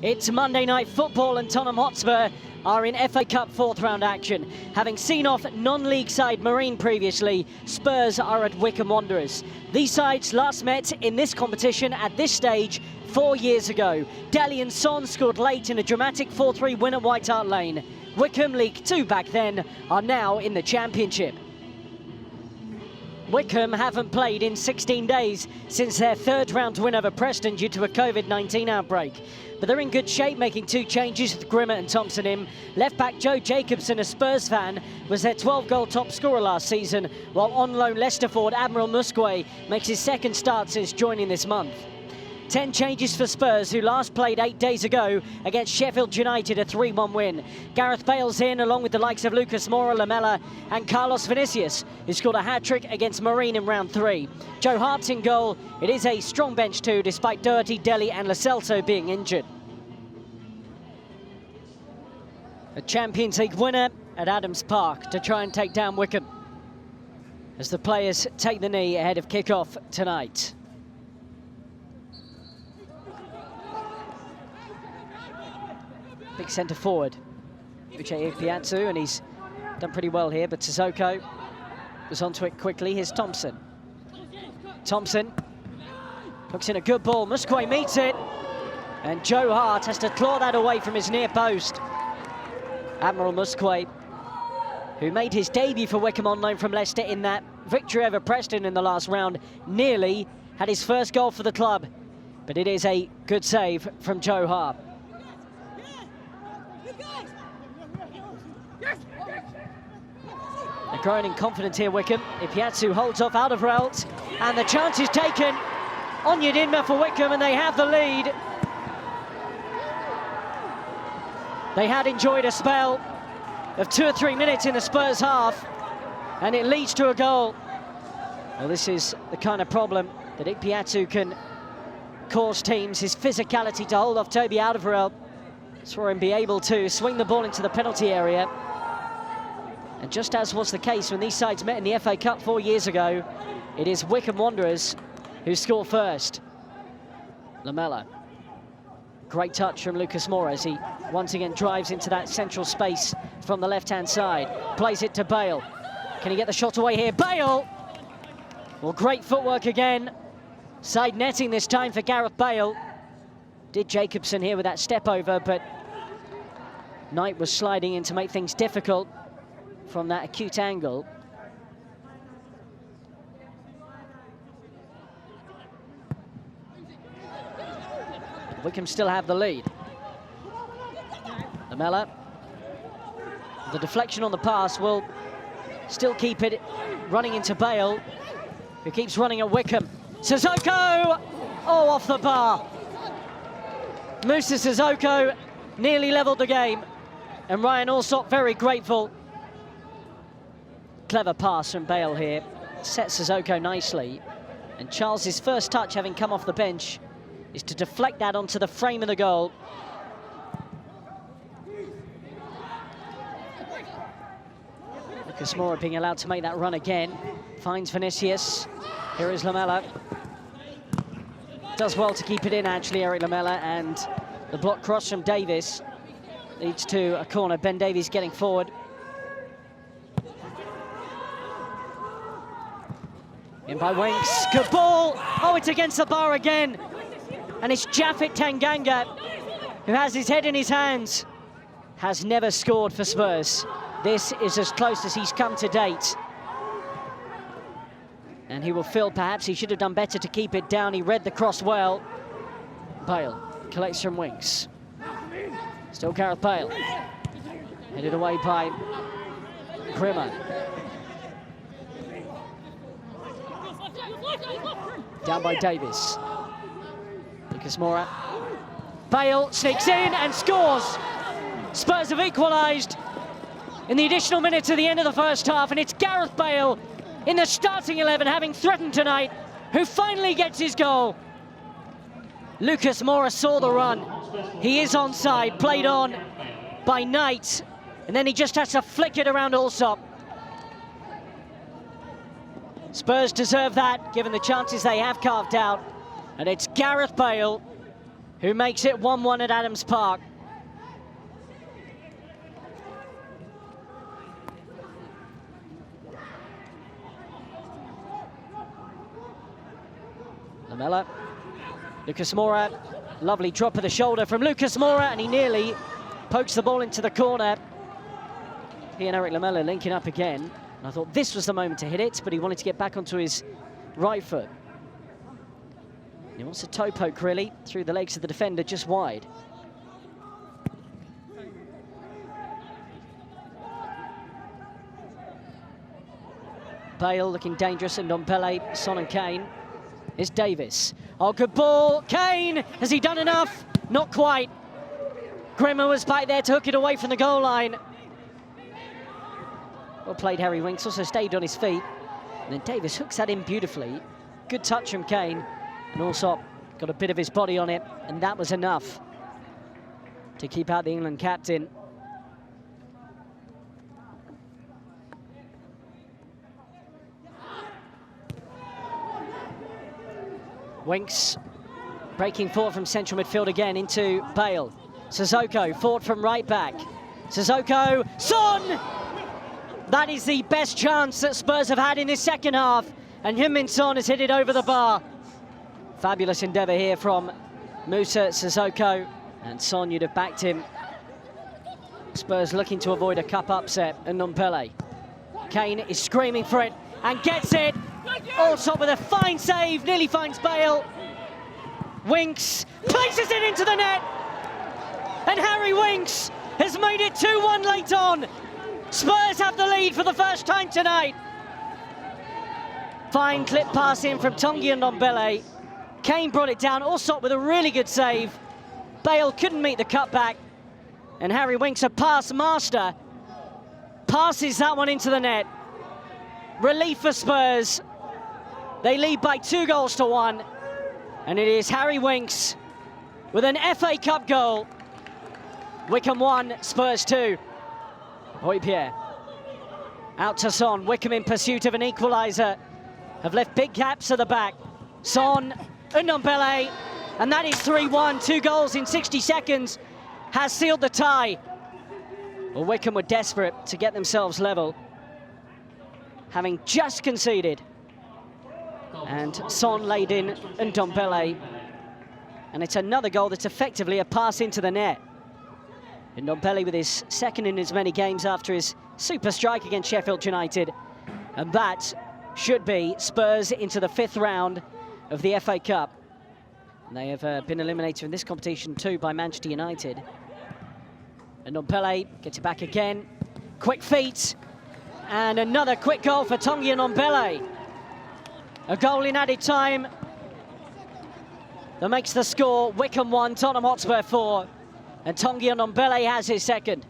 It's Monday Night Football and Tottenham Hotspur are in FA Cup fourth round action. Having seen off non-league side Marine previously, Spurs are at Wycombe Wanderers. These sides last met in this competition at this stage 4 years ago. Dele and Son scored late in a dramatic 4-3 win at White Hart Lane. Wycombe, League 2 back then, are now in the Championship. Wycombe haven't played in 16 days since their third round win over Preston due to a COVID-19 outbreak. But they're in good shape, making 2 changes with Grimmer and Thompson in. Left-back Joe Jacobson, a Spurs fan, was their 12-goal top scorer last season, while on loan Leicester forward Admiral Musquet makes his second start since joining this month. 10 changes for Spurs, who last played 8 days ago against Sheffield United, a 3-1 win. Gareth Bale's in, along with the likes of Lucas Moura, Lamela and Carlos Vinicius, who scored a hat-trick against Marine in round 3. Joe Hart's in goal. It is a strong bench too, despite Doherty, Dele and Lo Celso being injured. A Champions League winner at Adams Park to try and take down Wycombe as the players take the knee ahead of kick-off tonight. Big centre forward, Uche Ikpeazu, and he's done pretty well here, but Sissoko was onto it quickly. Here's Thompson. Thompson hooks in a good ball. Musquet meets it, and Joe Hart has to claw that away from his near post. Admiral Musquet, who made his debut for Wycombe on loan from Leicester in that victory over Preston in the last round, nearly had his first goal for the club, but it is a good save from Joe Hart. They're growing in confidence here, Wycombe. Ikpeazu holds off Alderweireld, and the chance is taken. Onyedinma for Wycombe, and they have the lead. They had enjoyed a spell of 2 or 3 minutes in the Spurs half, and it leads to a goal. Well, this is the kind of problem that Ikpeazu can cause teams, his physicality to hold off Toby Alderweireld. Saw him be able to swing the ball into the penalty area. And just as was the case when these sides met in the FA Cup 4 years ago, it is Wycombe Wanderers who score first. Lamela. Great touch from Lucas Moura as he once again drives into that central space from the left-hand side. Plays it to Bale. Can he get the shot away here? Bale! Well, great footwork again. Side netting this time for Gareth Bale. Did Jacobson here with that step over, but Knight was sliding in to make things difficult from that acute angle. Wycombe still have the lead. Lamela. The deflection on the pass will still keep it running into Bale, who keeps running at Wycombe. Sissoko! Oh, off the bar. Moussa Sissoko nearly levelled the game, and Ryan Alsop very grateful. Clever pass from Bale here, sets Sissoko nicely, and Charles's first touch, having come off the bench, is to deflect that onto the frame of the goal. Lucas Moura being allowed to make that run again, finds Vinicius. Here is Lamela. Does well to keep it in, actually, Eric Lamela, and the block cross from Davies leads to a corner. Ben Davies getting forward. In by Winks, good ball. Oh, it's against the bar again. And it's Japhet Tanganga, who has his head in his hands. Has never scored for Spurs. This is as close as he's come to date. And he will feel perhaps he should have done better to keep it down. He read the cross well. Bale collects from Winks. Still Gareth Bale. Headed away by Grimmer. Down by Davies. Lucas Moura. Bale sneaks in and scores. Spurs have equalised in the additional minutes at the end of the first half, and it's Gareth Bale in the starting 11, having threatened tonight, who finally gets his goal. Lucas Moura saw the run. He is onside, played on by Knight, and then he just has to flick it around Alsop. Spurs deserve that, given the chances they have carved out. And it's Gareth Bale who makes it 1-1 at Adams Park. Lamela, Lucas Moura, lovely drop of the shoulder from Lucas Moura, and he nearly pokes the ball into the corner. He and Eric Lamela linking up again, and I thought this was the moment to hit it, but he wanted to get back onto his right foot. He wants a toe poke, really, through the legs of the defender, just wide. Bale looking dangerous, and Ndombele, Son and Kane. Is Davis. Oh, good ball. Kane, has he done enough? Not quite. Grimmer was back there to hook it away from the goal line. Well played, Harry Winks, also stayed on his feet. And then Davis hooks that in beautifully. Good touch from Kane. And also got a bit of his body on it, and that was enough to keep out the England captain. Winks breaking forward from central midfield again into Bale. Sissoko forward from right back. Sissoko, Son! That is the best chance that Spurs have had in this second half, and Heung-min Son has hit it over the bar. Fabulous endeavour here from Musa Sissoko, and Son, you'd have backed him. Spurs looking to avoid a cup upset, and Ndombele. Kane is screaming for it and gets it. Also with a fine save, nearly finds Bale. Winks places it into the net, and Harry Winks has made it 2-1 late on. Spurs have the lead for the first time tonight. Fine clip pass in from Tanguy Ndombele. Kane brought it down, also with a really good save. Bale couldn't meet the cutback, and Harry Winks, a pass master, passes that one into the net. Relief for Spurs. They lead by 2-1, and it is Harry Winks with an FA Cup goal. Wycombe 1, Spurs 2. Højbjerg out to Son. Wycombe in pursuit of an equaliser have left big gaps at the back. Son, Ndombele, and that is 3-1. 2 goals in 60 seconds has sealed the tie. Well, Wycombe were desperate to get themselves level, having just conceded. And Son laid in Ndombele, and it's another goal that's effectively a pass into the net. Ndombele with his second in as many games after his super strike against Sheffield United, and that should be Spurs into the 5th round of the FA Cup. And they have been eliminated in this competition too by Manchester United. And Ndombele gets it back again, quick feet, and another quick goal for Tanguy Ndombele. A goal in added time that makes the score Wycombe 1, Tottenham Hotspur 4. And Tanguy Ndombele has his second.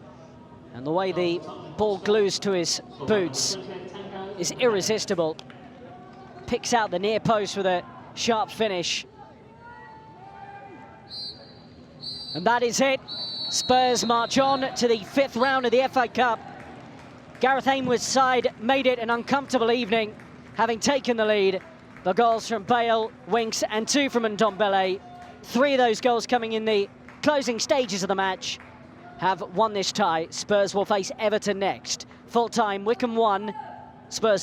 And the way the ball glues to his boots is irresistible. Picks out the near post with a sharp finish. And that is it. Spurs march on to the 5th round of the FA Cup. Gareth Aimwood's side made it an uncomfortable evening, having taken the lead. The goals from Bale, Winks, and 2 from Ndombele. 3 of those goals coming in the closing stages of the match have won this tie. Spurs will face Everton next. Full time, Wycombe 1, Spurs 4.